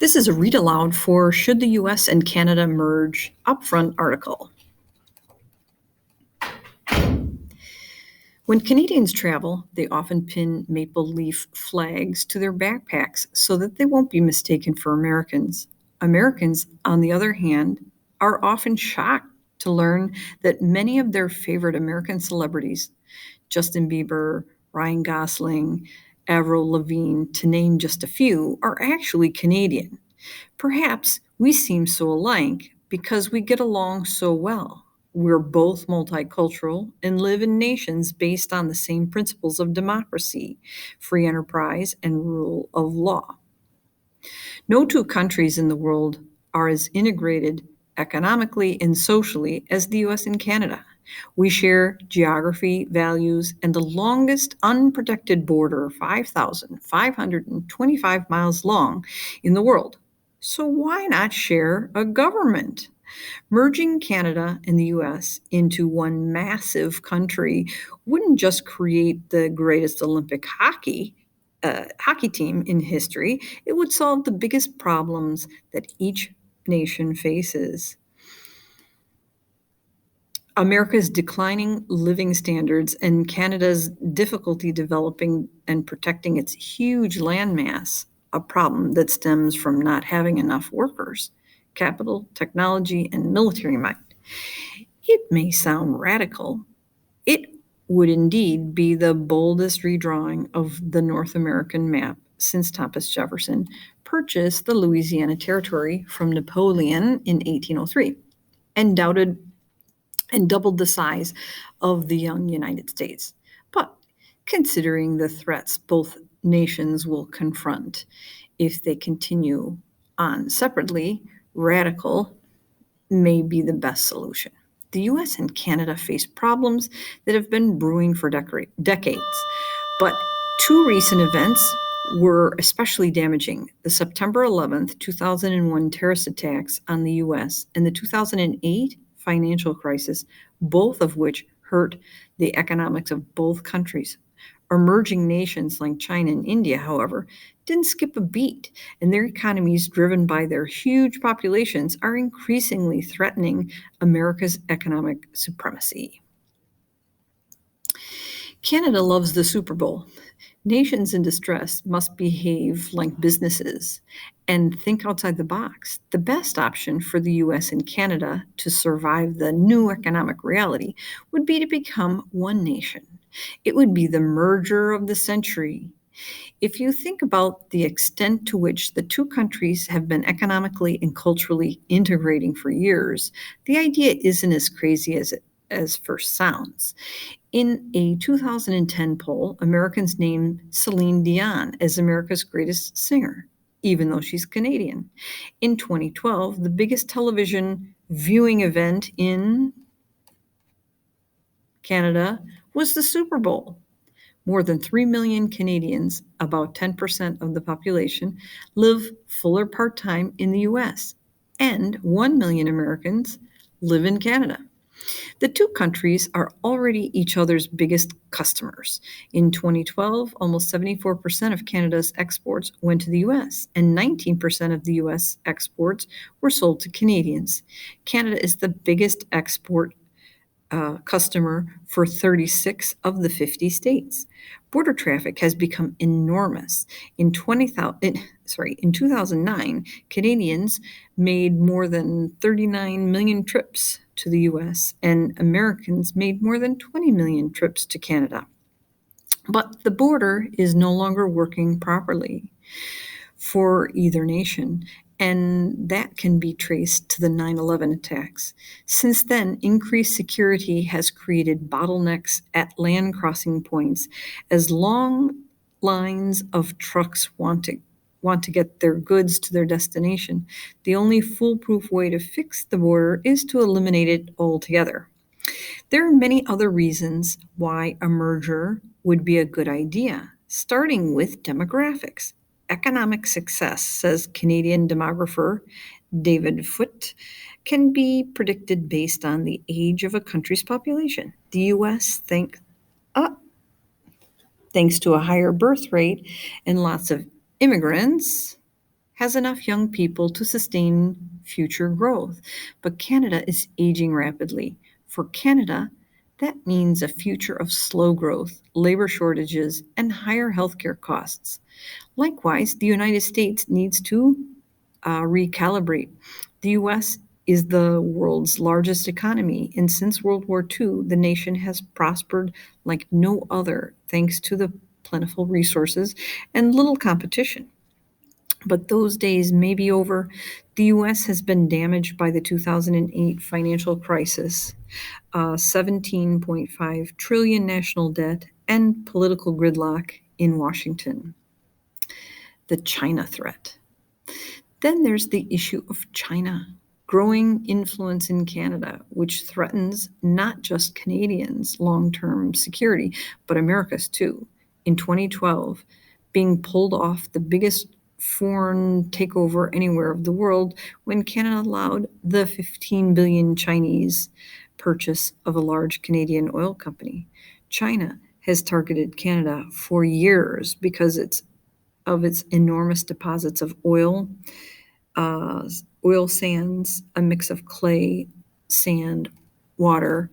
This is a read aloud for Should the US and Canada Merge Upfront article. When Canadians travel, they often pin maple leaf flags to their backpacks so that they won't be mistaken for Americans. Americans, on the other hand, are often shocked to learn that many of their favorite American celebrities, Justin Bieber, Ryan Gosling, Avril Lavigne, to name just a few, are actually Canadian. Perhaps we seem so alike because we get along so well. We're both multicultural and live in nations based on the same principles of democracy, free enterprise, and rule of law. No two countries in the world are as integrated economically and socially as the US and Canada. We share geography, values, and the longest unprotected border, 5,525 miles long, in the world. So why not share a government? Merging Canada and the US into one massive country wouldn't just create the greatest Olympic hockey team in history, it would solve the biggest problems that each nation faces. America's declining living standards and Canada's difficulty developing and protecting its huge landmass, a problem that stems from not having enough workers, capital, technology, and military might. It may sound radical. It would indeed be the boldest redrawing of the North American map since Thomas Jefferson purchased the Louisiana Territory from Napoleon in 1803 and doubted and doubled the size of the young United States. But considering the threats both nations will confront if they continue on separately, radical may be the best solution. The US and Canada face problems that have been brewing for decades, but two recent events were especially damaging: the September 11th, 2001 terrorist attacks on the US and the 2008 financial crisis, both of which hurt the economics of both countries. Emerging nations like China and India, however, didn't skip a beat, and their economies, driven by their huge populations, are increasingly threatening America's economic supremacy. Canada loves the Super Bowl. Nations in distress must behave like businesses and think outside the box. The best option for the US and Canada to survive the new economic reality would be to become one nation. It would be the merger of the century. If you think about the extent to which the two countries have been economically and culturally integrating for years, the idea isn't as crazy as it as first sounds. In a 2010 poll, Americans named Celine Dion as America's greatest singer, even though she's Canadian. In 2012, the biggest television viewing event in Canada was the Super Bowl. More than 3 million Canadians, about 10% of the population, live full or part time in the US, and 1 million Americans live in Canada. The two countries are already each other's biggest customers. In 2012, almost 74% of Canada's exports went to the US, and 19% of the US exports were sold to Canadians. Canada is the biggest export customer for 36 of the 50 states. Border traffic has become enormous. In 2009, Canadians made more than 39 million trips to the US, and Americans made more than 20 million trips to Canada. But the border is no longer working properly for either nation, and that can be traced to the 9/11 attacks. Since then, increased security has created bottlenecks at land crossing points as long lines of trucks want to get their goods to their destination. The only foolproof way to fix the border is to eliminate it altogether. There are many other reasons why a merger would be a good idea, starting with demographics. Economic success, says Canadian demographer David Foote, can be predicted based on the age of a country's population. The US, thanks to a higher birth rate and lots of immigrants, has enough young people to sustain future growth. But Canada is aging rapidly. For Canada, that means a future of slow growth, labor shortages, and higher healthcare costs. Likewise, the United States needs to recalibrate. The US is the world's largest economy, and since World War II, the nation has prospered like no other thanks to the plentiful resources and little competition. But those days may be over. The US has been damaged by the 2008 financial crisis, 17.5 trillion national debt, and political gridlock in Washington. The China threat. Then there's the issue of China, growing influence in Canada, which threatens not just Canadians' long term security, but America's too. In 2012, being pulled off the biggest foreign takeover anywhere of the world when Canada allowed the 15 billion Chinese purchase of a large Canadian oil company. China has targeted Canada for years because of its enormous deposits of uh, oil sands, a mix of clay, sand, water,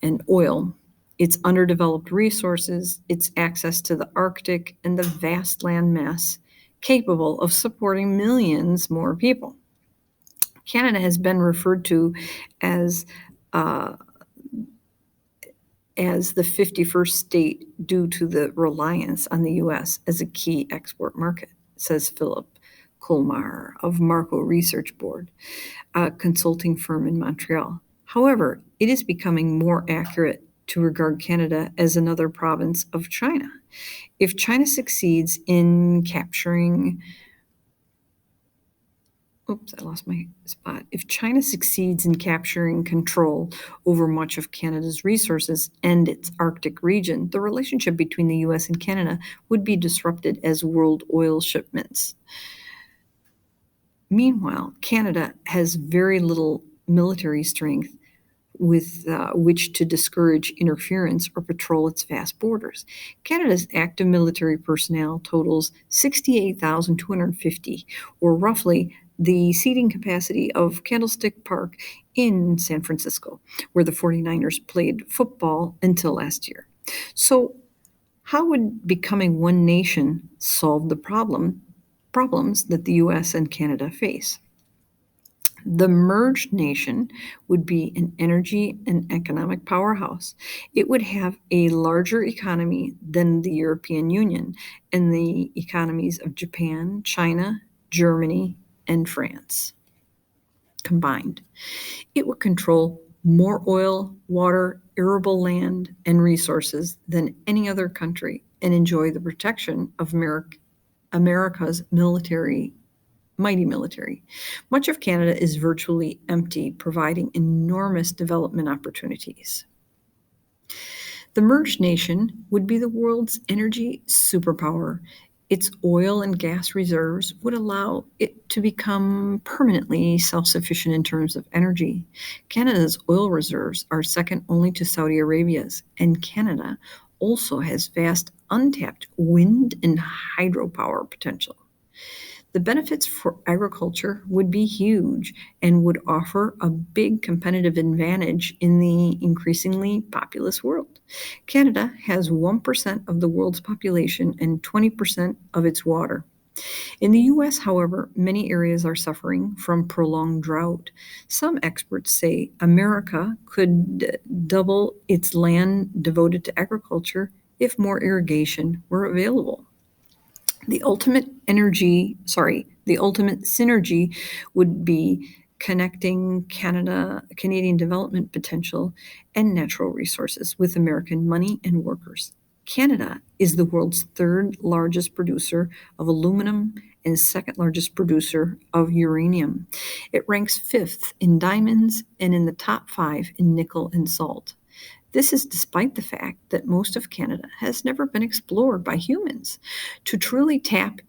and oil, its underdeveloped resources, its access to the Arctic, and the vast landmass capable of supporting millions more people. Canada has been referred to as uh, as the 51st state due to the reliance on the U.S. as a key export market, says Philip Colmar of Marco Research Board, a consulting firm in Montreal. However, it is becoming more accurate to regard Canada as another province of China. If China succeeds in capturing Oops, I lost my spot. If China succeeds in capturing control over much of Canada's resources and its Arctic region, the relationship between the US and Canada would be disrupted as world oil shipments. Meanwhile, Canada has very little military strength with which to discourage interference or patrol its vast borders. Canada's active military personnel totals 68,250, or roughly the seating capacity of Candlestick Park in San Francisco, where the 49ers played football until last year. So, how would becoming one nation solve the problems that the US and Canada face? The merged nation would be an energy and economic powerhouse. It would have a larger economy than the European Union and the economies of Japan, China, Germany, and France combined. It would control more oil, water, arable land, and resources than any other country and enjoy the protection of America's mighty military. Much of Canada is virtually empty, providing enormous development opportunities. The merged nation would be the world's energy superpower. Its oil and gas reserves would allow it to become permanently self sufficient in terms of energy. Canada's oil reserves are second only to Saudi Arabia's, and Canada also has vast untapped wind and hydropower potential. The benefits for agriculture would be huge and would offer a big competitive advantage in the increasingly populous world. Canada has 1% of the world's population and 20% of its water. In the US, however, many areas are suffering from prolonged drought. Some experts say America could double its land devoted to agriculture if more irrigation were available. The ultimate synergy would be connecting Canadian development potential and natural resources with American money and workers. Canada is the world's third largest producer of aluminum and second largest producer of uranium. It ranks fifth in diamonds and in the top five in nickel and salt. This is despite the fact that most of Canada has never been explored by humans. To truly tap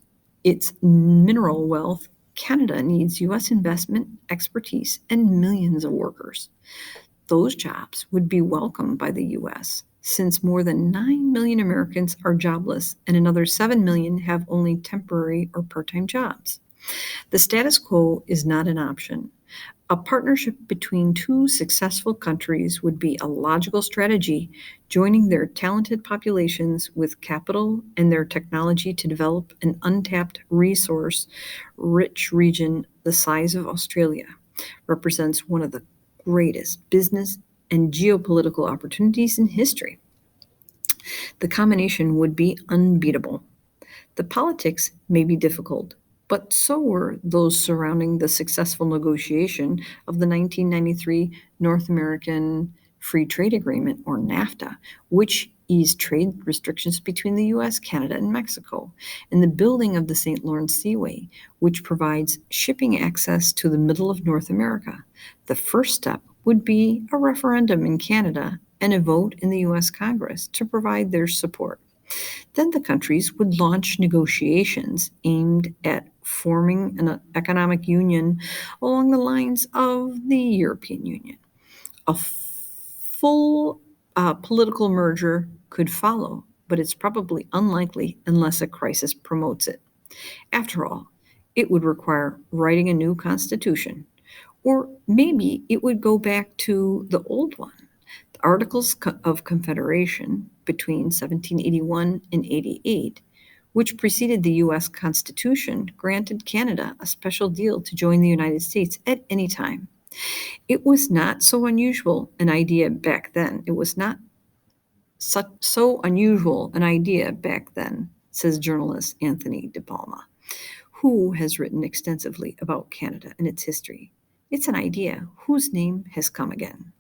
its mineral wealth, Canada needs U.S. investment, expertise, and millions of workers. Those jobs would be welcomed by the U.S., since more than 9 million Americans are jobless and another 7 million have only temporary or part time jobs. The status quo is not an option. A partnership between two successful countries would be a logical strategy, joining their talented populations with capital and their technology to develop an untapped resource rich region the size of Australia. Represents one of the greatest business and geopolitical opportunities in history. The combination would be unbeatable. The politics may be difficult, but so were those surrounding the successful negotiation of the 1993 North American Free Trade Agreement, or NAFTA, which eased trade restrictions between the US, Canada, and Mexico, and the building of the St. Lawrence Seaway, which provides shipping access to the middle of North America. The first step would be a referendum in Canada and a vote in the US Congress to provide their support. Then the countries would launch negotiations aimed at forming an economic union along the lines of the European Union. A full political merger could follow, but it's probably unlikely unless a crisis promotes it. After all, it would require writing a new constitution, or maybe it would go back to the old one. The Articles of Confederation between 1781 and 88, which preceded the U.S. Constitution, granted Canada a special deal to join the United States at any time. It was not so unusual an idea back then. It was not so unusual an idea back then, says journalist Anthony De Palma, who has written extensively about Canada and its history. It's an idea whose name has come again.